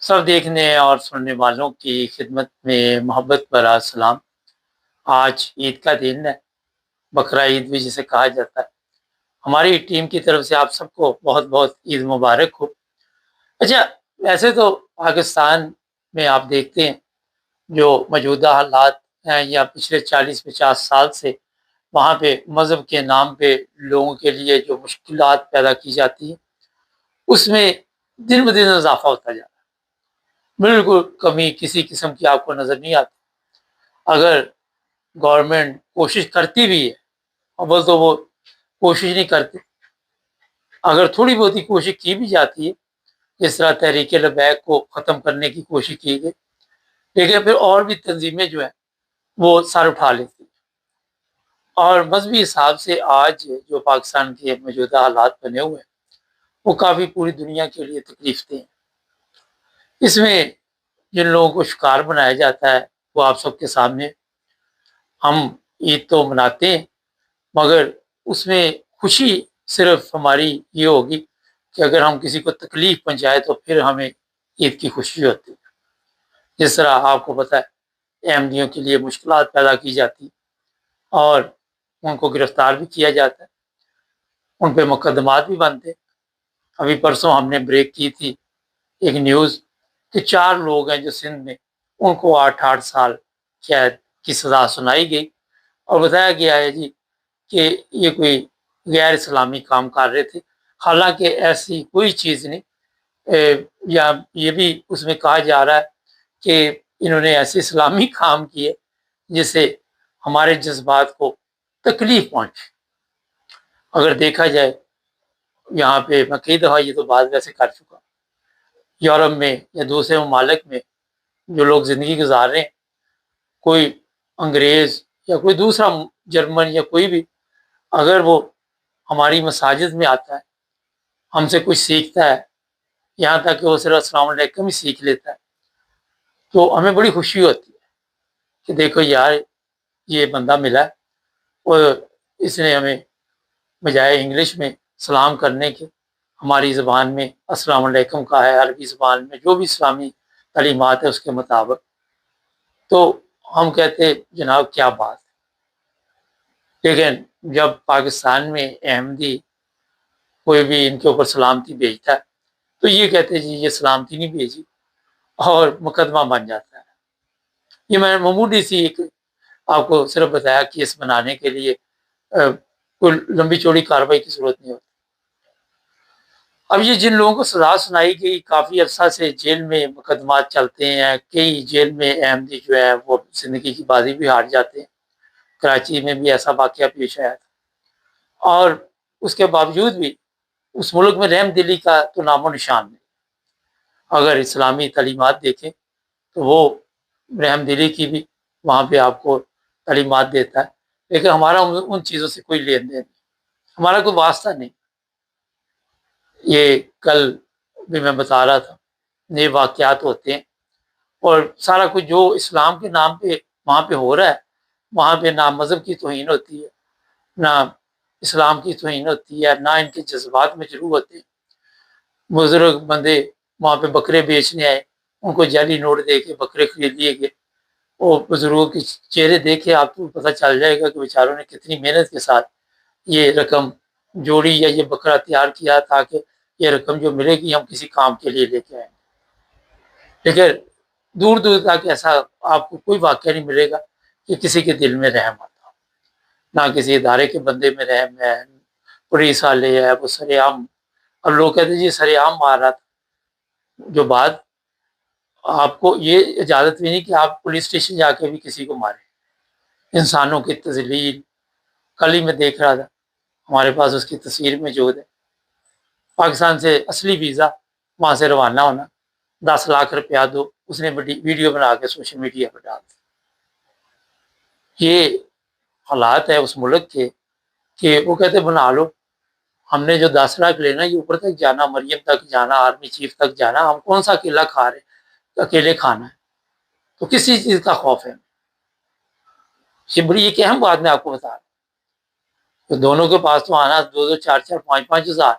سب دیکھنے اور سننے والوں کی خدمت میں محبت بھرا سلام۔ آج عید کا دن ہے، بقرہ عید بھی جسے کہا جاتا ہے۔ ہماری ٹیم کی طرف سے آپ سب کو بہت بہت عید مبارک ہو۔ اچھا، ویسے تو پاکستان میں آپ دیکھتے ہیں جو موجودہ حالات ہیں یا پچھلے 40-50 سال سے وہاں پہ مذہب کے نام پہ لوگوں کے لیے جو مشکلات پیدا کی جاتی ہیں اس میں دن بدن اضافہ ہوتا جا رہا ہے۔ بالکل کمی کسی قسم کی آپ کو نظر نہیں آتی۔ اگر گورنمنٹ کوشش کرتی بھی ہے، اول تو وہ کوشش نہیں کرتے، اگر تھوڑی بہت ہی کوشش کی بھی جاتی ہے، جس طرح تحریک لبیک کو ختم کرنے کی کوشش کی گئی، لیکن پھر اور بھی تنظیمیں جو ہیں وہ سر اٹھا لیتی ہیں۔ اور مذہبی حساب سے آج جو پاکستان کے موجودہ حالات بنے ہوئے ہیں وہ کافی پوری دنیا کے لیے تکلیف دہ ہیں۔ اس میں جن لوگوں کو شکار بنایا جاتا ہے وہ آپ سب کے سامنے۔ ہم عید تو مناتے ہیں مگر اس میں خوشی صرف ہماری یہ ہوگی کہ اگر ہم کسی کو تکلیف پہنچائے تو پھر ہمیں عید کی خوشی ہوتی ہے۔ جس طرح آپ کو پتہ ہے احمدیوں کے لیے مشکلات پیدا کی جاتی اور ان کو گرفتار بھی کیا جاتا ہے، ان پہ مقدمات بھی بنتے ہیں۔ ابھی پرسوں ہم نے بریک کی تھی ایک نیوز کہ 4 لوگ ہیں جو سندھ میں، ان کو 8 سال قید کی سزا سنائی گئی اور بتایا گیا ہے جی کہ یہ کوئی غیر اسلامی کام کر رہے تھے، حالانکہ ایسی کوئی چیز نہیں۔ یا یہ بھی اس میں کہا جا رہا ہے کہ انہوں نے ایسے اسلامی کام کیے جس سے ہمارے جذبات کو تکلیف پہنچے۔ اگر دیکھا جائے یہاں پہ میں کئی دفعہ یہ تو بات ویسے کر چکا، یورپ میں یا دوسرے ممالک میں جو لوگ زندگی گزار رہے ہیں، کوئی انگریز یا کوئی دوسرا جرمن یا کوئی بھی، اگر وہ ہماری مساجد میں آتا ہے، ہم سے کچھ سیکھتا ہے، یہاں تک کہ وہ صرف السلام علیکم ہی سیکھ لیتا ہے، تو ہمیں بڑی خوشی ہوتی ہے کہ دیکھو یار یہ بندہ ملا اور اس نے ہمیں بجائے انگلش میں سلام کرنے کے ہماری زبان میں السلام علیکم کا ہے، عربی زبان میں جو بھی اسلامی تعلیمات ہے اس کے مطابق۔ تو ہم کہتے جناب کیا بات ہے، لیکن جب پاکستان میں احمدی کوئی بھی ان کے اوپر سلامتی بھیجتا ہے تو یہ کہتے جی یہ سلامتی نہیں بھیجی اور مقدمہ بن جاتا ہے۔ یہ میں نے معمولی سی ایک آپ کو صرف بتایا کہ اس بنانے کے لیے کوئی لمبی چوڑی کارروائی کی ضرورت نہیں ہوتی۔ اب یہ جن لوگوں کو سزا سنائی گئی کافی عرصہ سے جیل میں مقدمات چلتے ہیں، کئی جیل میں احمدی جو ہے وہ زندگی کی بازی بھی ہار جاتے ہیں۔ کراچی میں بھی ایسا واقعہ پیش آیا تھا اور اس کے باوجود بھی اس ملک میں رحم دلی کا تو نام و نشان نہیں۔ اگر اسلامی تعلیمات دیکھیں تو وہ رحم دلی کی بھی وہاں پہ آپ کو تعلیمات دیتا ہے، لیکن ہمارا ان چیزوں سے کوئی لین دین نہیں، ہمارا کوئی واسطہ نہیں۔ یہ کل بھی میں بتا رہا تھا، یہ واقعات ہوتے ہیں اور سارا کچھ جو اسلام کے نام پہ وہاں پہ ہو رہا ہے، وہاں پہ نہ مذہب کی توہین ہوتی ہے، نہ اسلام کی توہین ہوتی ہے، نہ ان کے جذبات میں مجروح ہوتے ہیں۔ بزرگ بندے وہاں پہ بکرے بیچنے آئے، ان کو جعلی نوٹ دے کے بکرے خرید لیے گئے۔ وہ بزرگوں کے چہرے دیکھے آپ کو پتہ چل جائے گا کہ بیچاروں نے کتنی محنت کے ساتھ یہ رقم جوڑی یا یہ بکرا تیار کیا تاکہ یہ رقم جو ملے گی ہم کسی کام کے لیے لے کے آئیں۔ لیکن دور دور تک ایسا آپ کو کوئی واقعہ نہیں ملے گا کہ کسی کے دل میں رحم آتا ہو، نہ کسی ادارے کے بندے میں رحم ہے، پولیس والے ہے وہ سر عام، اور لوگ کہتے ہیں جی سر عام مار رہا تھا۔ جو بات آپ کو یہ اجازت بھی نہیں کہ آپ پولیس اسٹیشن جا کے بھی کسی کو ماریں۔ انسانوں کی تذلیل، کل ہی میں دیکھ رہا تھا، ہمارے پاس اس کی تصویر موجود ہے، پاکستان سے اصلی ویزا وہاں سے روانہ ہونا، 10 لاکھ روپیہ دو، اس نے ویڈیو بنا کے سوشل میڈیا پر ڈال دی۔ یہ حالات ہے اس ملک کے کہ وہ کہتے بنا لو، ہم نے جو 10 لاکھ لینا یہ اوپر تک جانا، مریم تک جانا، آرمی چیف تک جانا، ہم کون سا اکیلا کھا رہے ہیں، اکیلے کھانا ہے، تو کسی چیز کا خوف ہے؟ یہ بڑی ایک اہم بات میں آپ کو بتا رہا ہوں کہ دونوں کے پاس تو آنا 2 4 5 5 ہزار،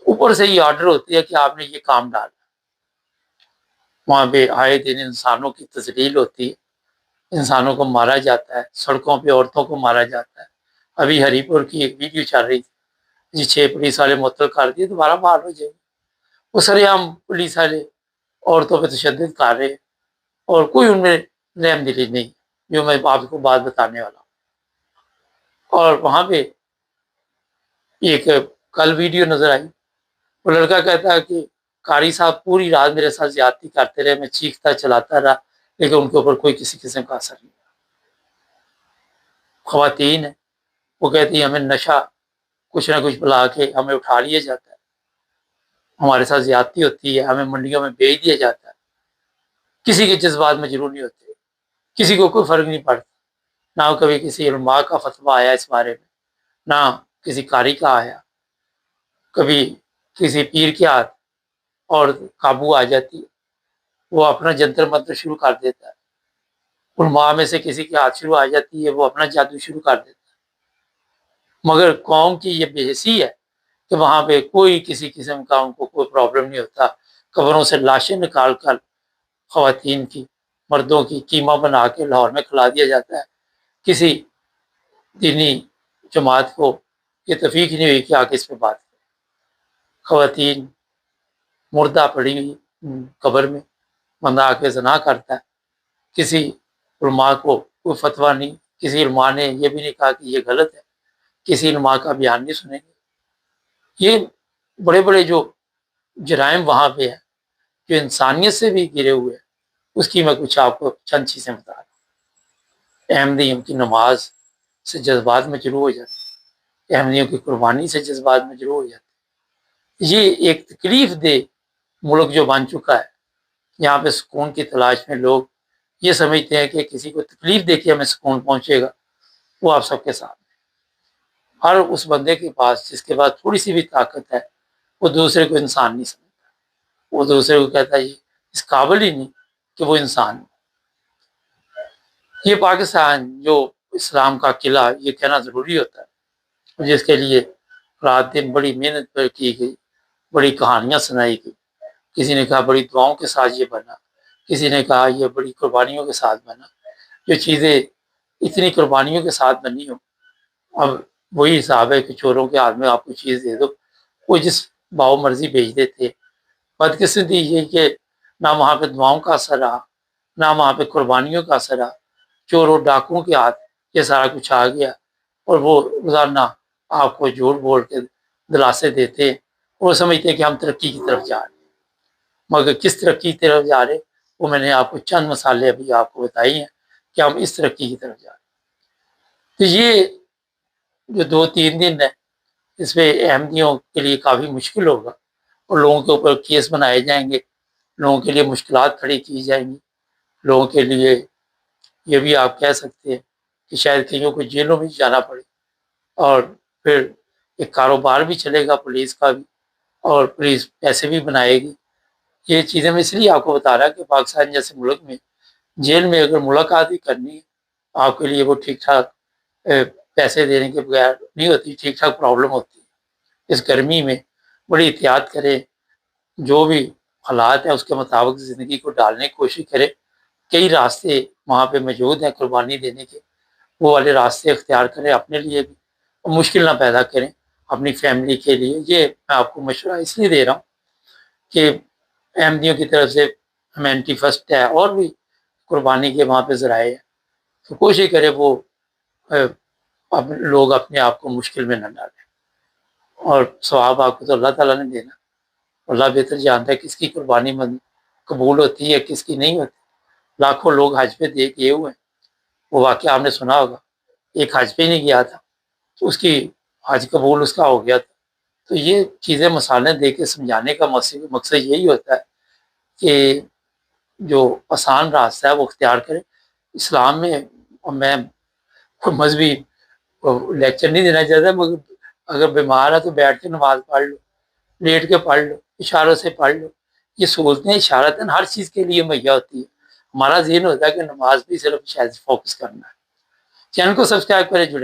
اوپر سے یہ آرڈر ہوتی ہے کہ آپ نے یہ کام ڈالا۔ वहाँ पे आए दिन इंसानों की तजलील होती है, इंसानों को मारा जाता है, सड़कों पे औरतों को मारा जाता है। अभी हरीपुर की एक वीडियो चल रही थी जी, 6 पुलिस वाले मुअत्तल कर दिए, दोबारा बहाल हो जाएंगे। वो सरेआम पुलिस वाले औरतों पे तशद्दुद कर रहे हैं और कोई उनमें रहमदिली नहीं, जो मैं आपको बात बताने वाला हूँ। और वहाँ पे एक कल वीडियो नजर आई, वो लड़का कहता है कि कारी साहब पूरी रात मेरे साथ ज्यादती करते रहे, मैं चीखता चलाता रहा, लेकिन उनके ऊपर कोई किसी किस्म का असर नहीं। ख्वातीन है, वो कहती है हमें नशा कुछ ना कुछ पिला के हमें उठा लिया जाता है, हमारे साथ ज्यादती होती है, हमें मंडियों में बेच दिया जाता है। किसी के जज्बात मजरूह नहीं होते, किसी को कोई फर्क नहीं पड़ता। ना कभी किसी उलमा का फतवा आया इस बारे में, ना किसी कारी का आया। कभी किसी पीर के हाथ और काबू आ जाती है, वो अपना जंतर मंतर शुरू कर देता है। उलमा में से किसी के हाथ शुरू आ जाती है, वो अपना जादू शुरू कर देता है। मगर कौम की ये बेहसी है कि वहाँ पे कोई किसी किस्म का उनको कोई प्रॉब्लम नहीं होता। कब्रों से लाशें निकाल कर ख़वातीन की, मर्दों की कीमा बना के लाहौर में खिला दिया जाता है। किसी दीनी जमात को ये तफीक नहीं हुई कि आके इस पर बात करें। ख़वातीन मुर्दा पड़ी हुई कब्र में, बंदा आके ज़ना करता है, किसी उलमा को कोई फतवा नहीं, किसी उलमा ने ये भी नहीं कहा कि ये गलत है, किसी उलमा का बयान नहीं सुनेंगे। ये बड़े बड़े जो जराइम वहाँ पे है, जो इंसानियत से भी गिरे हुए हैं, उसकी मैं कुछ आपको चंद चीज़ें बता रहा हूँ। अहमदियों की नमाज से जज्बात मजरूह हो जाते, अहमदियों की कुर्बानी से जज्बात मजरूह हो जाते। ये एक तकलीफ दे मुल्क जो बन चुका है, यहाँ पे सुकून की तलाश में लोग ये समझते हैं कि किसी को तकलीफ दे के हमें सुकून पहुँचेगा। वो आप सबके साथ हर उस बंदे के पास जिसके पास थोड़ी सी भी ताकत है, वो दूसरे को इंसान नहीं समझता, वो दूसरे को कहता है ये इस काबिल ही नहीं कि वो इंसान। ये पाकिस्तान जो इस्लाम का किला, ये कहना ज़रूरी होता है, जिसके लिए रात दिन बड़ी मेहनत पर की गई, बड़ी कहानियाँ सुनाई गई। किसी ने कहा बड़ी दुआओं के साथ ये बना, किसी ने कहा ये बड़ी कुर्बानियों के साथ बना। जो चीज़ें इतनी कुर्बानियों के साथ बनी हो, अब वही हिसाब है कि चोरों के हाथ में आपको चीज़ दे दो, वो जिस भाव मर्जी बेच देते। बदकिस्मती ये कि ना वहाँ पे दुआओं का असर रहा, ना वहाँ पे कुर्बानियों का असर रहा। चोरों डाकुओं के हाथ ये सारा कुछ आ गया और वो रोज़ाना आपको झूठ बोल के दिलासे देते, वो समझते कि हम तरक्की की तरफ जा रहे हैं। मगर किस तरक्की की तरफ जा रहे, वो मैंने आपको चंद मसाले अभी आपको बताई हैं कि हम इस तरक्की की तरफ जा रहे हैं। तो ये जो 2-3 दिन है, इसमें अहमदियों के लिए काफ़ी मुश्किल होगा और लोगों के ऊपर केस बनाए जाएंगे, लोगों के लिए मुश्किलात खड़ी की जाएंगी। लोगों के लिए ये भी आप कह सकते हैं कि शायद कईयों को जेलों में जाना पड़े और फिर एक कारोबार भी चलेगा पुलिस का भी, और पुलिस पैसे भी बनाएगी। ये चीज़ें मैं इसलिए आपको बता रहा कि पाकिस्तान जैसे मुल्क में जेल में अगर मुलाकात भी करनी है, आपके लिए वो ठीक ठाक पैसे देने के बगैर नहीं होती, ठीक ठाक प्रॉब्लम होती है। इस गर्मी में बड़ी एहतियात करें, जो भी हालात है उसके मुताबिक ज़िंदगी को डालने की कोशिश करें। कई रास्ते वहाँ पे मौजूद हैं कुर्बानी देने के, वो वाले रास्ते इख्तियार करें अपने लिए भी, और मुश्किल ना पैदा करें अपनी फैमिली के लिए। ये मैं आपको मशवरा इसलिए दे रहा हूँ कि अहमदियों की तरफ से ह्यूमैनिटी फर्स्ट है और भी कुर्बानी के वहाँ पे ज़राए हैं, तो कोशिश करें वो अब लोग अपने आप को मुश्किल में न डालें। और सवाब आपको तो अल्लाह ताला ने देना, अल्लाह बेहतर जानता है किसकी कुर्बानी कबूल होती है, किसकी नहीं होती। लाखों लोग हज पे दे गए हुए हैं, वो वाक़या आपने सुना होगा, एक हज पे नहीं गया था, तो उसकी हज कबूल उसका हो गया था। तो ये चीज़ें मसाले दे के समझाने का मकसद यही होता है कि जो आसान रास्ता है वो इख्तियार करें। इस्लाम में, और मैं कोई मजहबी लेक्चर नहीं देना चाहता, मगर अगर बीमार है तो बैठ के नमाज पढ़ लो, लेट के पढ़ लो, इशारों से पढ़ लो। ये सहूलतें इशारतन हर चीज़ के लिए मुहैया होती है। हमारा ज़हन होता है कि नमाज भी सिर्फ शायद फोकस करना है। चैनल को सब्सक्राइब करें, जुड़े।